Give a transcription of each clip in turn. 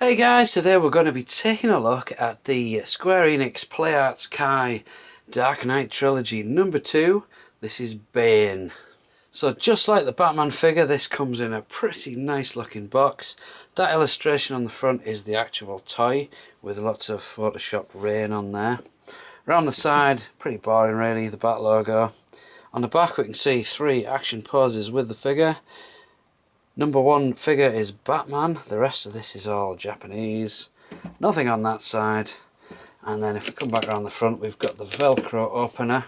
Hey guys, today we're going to be taking a look at the Square Enix PlayArts Kai Dark Knight Trilogy number 2. This is Bane. So just like the Batman figure, this comes in a pretty nice looking box. That illustration on the front is the actual toy with lots of Photoshop rain on there. Around the side, pretty boring really, the Bat logo. On the back we can see 3 action poses with the figure. Number 1 figure is Batman, the rest of this is all Japanese, nothing on that side. And then if we come back around the front, we've got the Velcro opener,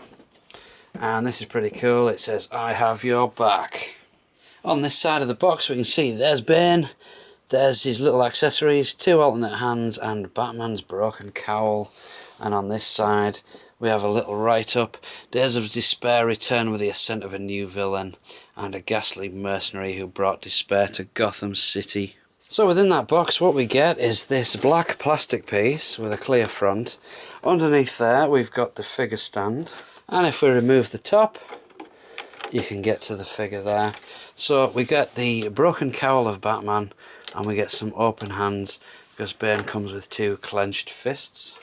and this is pretty cool. It says, "I have your back." On this side of the box we can see there's Bane, there's his little accessories, 2 alternate hands and Batman's broken cowl. And on this side we have a little write-up. Days of Despair return with the ascent of a new villain and a ghastly mercenary who brought despair to Gotham City. So within that box what we get is this black plastic piece with a clear front. Underneath there we've got the figure stand, and if we remove the top you can get to the figure there. So we get the broken cowl of Batman and we get some open hands because Bane comes with 2 clenched fists.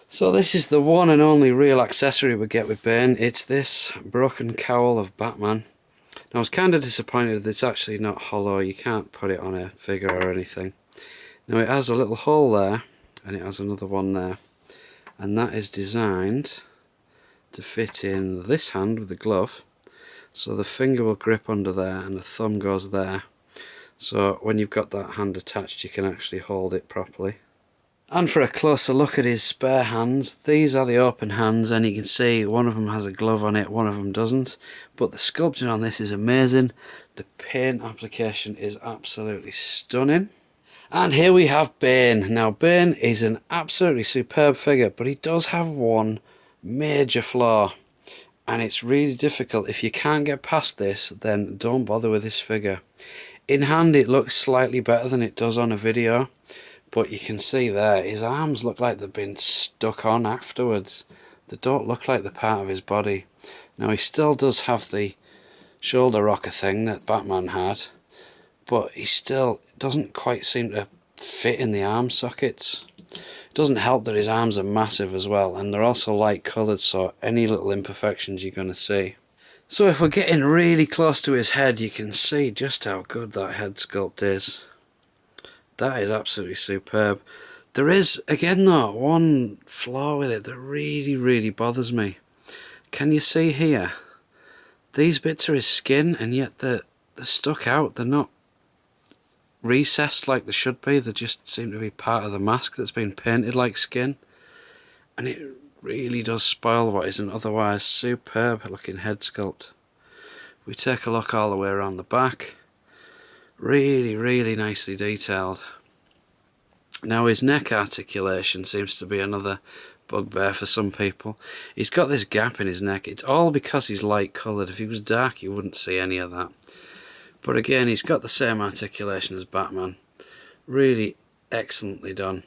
So this is the one and only real accessory we get with Bane. It's this broken cowl of Batman. Now I was kind of disappointed that it's actually not hollow. You can't put it on a figure or anything. Now it has a little hole there and it has another one there, and that is designed to fit in this hand with the glove. So the finger will grip under there and the thumb goes there. So when you've got that hand attached you can actually hold it properly. And for a closer look at his spare hands, these are the open hands, and you can see one of them has a glove on it, one of them doesn't. But the sculpting on this is amazing. The paint application is absolutely stunning. And here we have Bane. Now Bane is an absolutely superb figure, but he does have one major flaw. And it's really difficult. If you can't get past this, then don't bother with this figure. In hand it looks slightly better than it does on a video. But you can see there, his arms look like they've been stuck on afterwards. They don't look like they're part of his body. Now he still does have the shoulder rocker thing that Batman had, but he still doesn't quite seem to fit in the arm sockets. It doesn't help that his arms are massive as well, and they're also light coloured, so any little imperfections you're going to see. So if we're getting really close to his head, you can see just how good that head sculpt is. That is absolutely superb. There is, again though, one flaw with it that really bothers me. Can you see here? These bits are his skin, and yet they're stuck out. They're not recessed like they should be. They just seem to be part of the mask that's been painted like skin. And it really does spoil what is an otherwise superb looking head sculpt. If we take a look all the way around the back, really nicely detailed. Now his neck articulation seems to be another bugbear for some people. He's got this gap in his neck. It's all because he's light coloured. If he was dark you wouldn't see any of that. But again, he's got the same articulation as Batman. Really excellently done.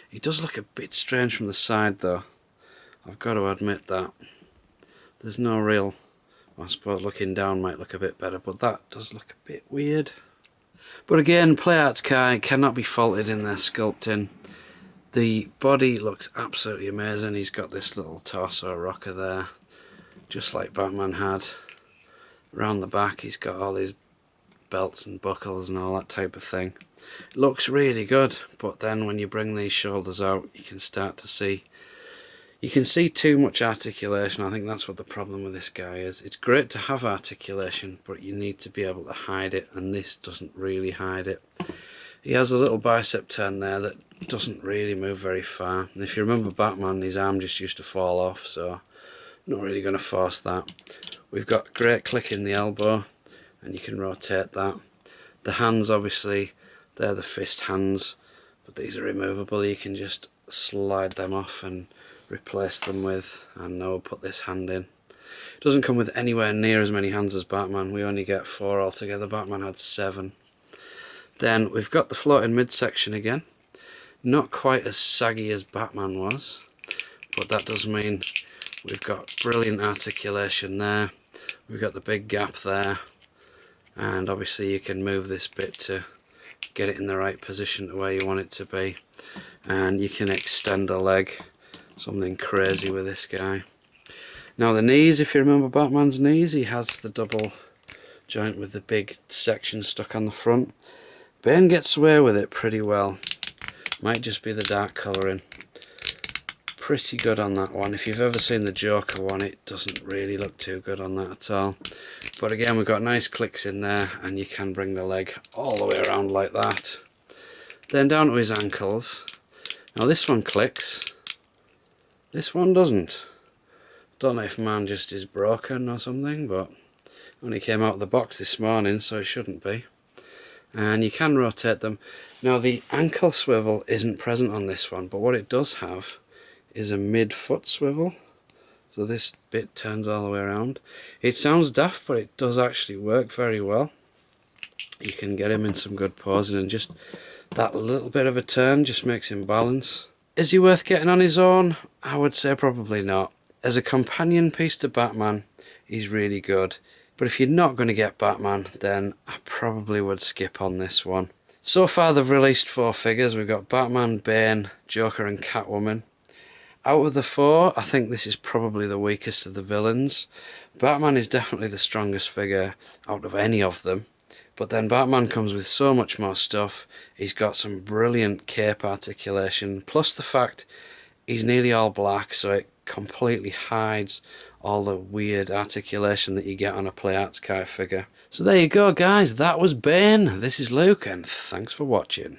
He does look a bit strange from the side though. I've got to admit that. There's no real... I suppose looking down might look a bit better, but that does look a bit weird. But again, PlayArts Kai cannot be faulted in their sculpting. The body looks absolutely amazing. He's got this little torso rocker there, just like Batman had. Around the back he's got all his belts and buckles and all that type of thing. It looks really good, but then when you bring these shoulders out you can start to see... You can see too much articulation. I think that's what the problem with this guy is. It's great to have articulation, but you need to be able to hide it, and this doesn't really hide it. He has a little bicep turn there that doesn't really move very far. And if you remember Batman, his arm just used to fall off, so not really going to force that. We've got great click in the elbow, and you can rotate that. The hands, obviously, they're the fist hands, but these are removable. You can just slide them off and replace them with, and now we'll put this hand in. It doesn't come with anywhere near as many hands as Batman. We only get 4 altogether. Batman had 7. Then we've got the floating midsection again. Not quite as saggy as Batman was, but that does mean we've got brilliant articulation there. We've got the big gap there, and obviously you can move this bit to get it in the right position to where you want it to be. And you can extend the leg, something crazy with this guy. Now the knees, if you remember Batman's knees, he has the double joint with the big section stuck on the front. Bane gets away with it pretty well. Might just be the dark colouring. Pretty good on that one. If you've ever seen the Joker one, it doesn't really look too good on that at all. But again, we've got nice clicks in there, and you can bring the leg all the way around like that. Then down to his ankles. Now this one clicks, this one doesn't. Don't know if mine just is broken or something, but only came out of the box this morning, so it shouldn't be. And you can rotate them. Now the ankle swivel isn't present on this one, but what it does have is a mid-foot swivel. So this bit turns all the way around. It sounds daft, but it does actually work very well. You can get him in some good posing, and just that little bit of a turn just makes him balance. Is he worth getting on his own? I would say probably not. As a companion piece to Batman, he's really good. But if you're not going to get Batman, then I probably would skip on this one. So far they've released 4 figures. We've got Batman, Bane, Joker and Catwoman. Out of the 4, I think this is probably the weakest of the villains. Batman is definitely the strongest figure out of any of them. But then Batman comes with so much more stuff. He's got some brilliant cape articulation, plus the fact he's nearly all black, so it completely hides all the weird articulation that you get on a Play Arts Kai figure. So there you go guys, that was Bane. This is Luke, and thanks for watching.